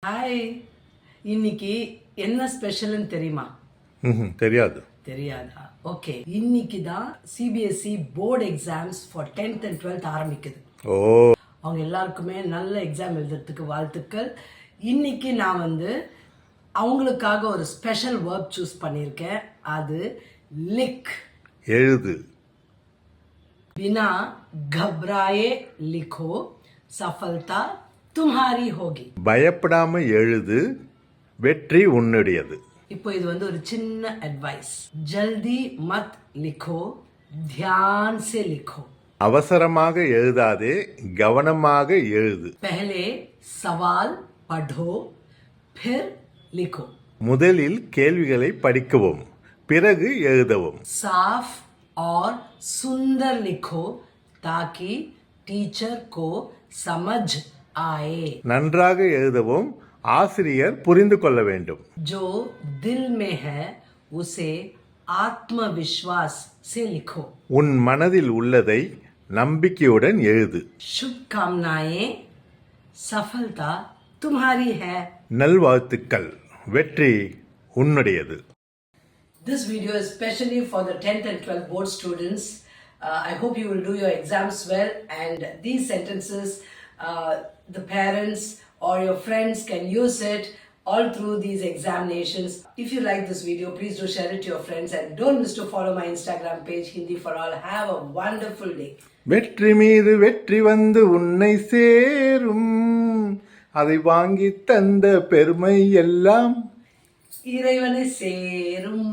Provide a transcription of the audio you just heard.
Hi, இன்னைக்கு என்ன ஸ்பெஷல்னு தெரியுமா? தெரியாது. தெரியாதா? ஓகே, இன்னைக்கு தான் CBSE board exams for 10th and 12th ஆரம்பிக்குது. ஓ, அவங்க எல்லாருக்குமே நல்ல எக்ஸாம் எழுதுறதுக்கு வாழ்த்துக்கள். இன்னைக்கு நான் அவங்களுக்காக ஒரு ஸ்பெஷல் ஒர்க் சூஸ் பண்ணியிருக்கேன். அது லிக், எழுது. बिना घबराए लिखो, सफलता तुम्हारी होगी. பயப்படாம எழுது, வெற்றி உன்னுடையது. இப்போ இது ஒரு சின்ன அட்வைஸ். ஜல்தி மத் லிखो, ध्यान से लिखो. அவசரமாக எழுதாதே, கவனமாக எழுது. पहले सवाल पढ़ो, फिर लिखो. முதலில் கேள்விகளை படிக்கவும், பிறகு எழுதவும். साफ और सुंदर लिखो ताकि टीचर को समझ आए. நன்றாக எழுதவும், ஆசிரியர் புரிந்து கொள்ள வேண்டும். जो दिल में है उसे आत्मविश्वास से लिखो. உன் மனதில் உள்ளதை நம்பிக்கையுடன் எழுது. शुभकामनाएं, सफलता तुम्हारी है. நல்வாழ்த்துக்கள், வெற்றி உன்னுடையது. This video is specially for the 10th and 12th board students. I hope you will do your exams well, and these sentences the parents or your friends can use it all through these examinations. If you like this video, please do share it to your friends, and don't miss to follow my Instagram page Hindi for All. Have a wonderful day. வெற்றி மீது வெற்றி வந்து உன்னை சேரும், அதை வாங்கி தந்த பெருமை எல்லாம் இறைவனை சேரும்.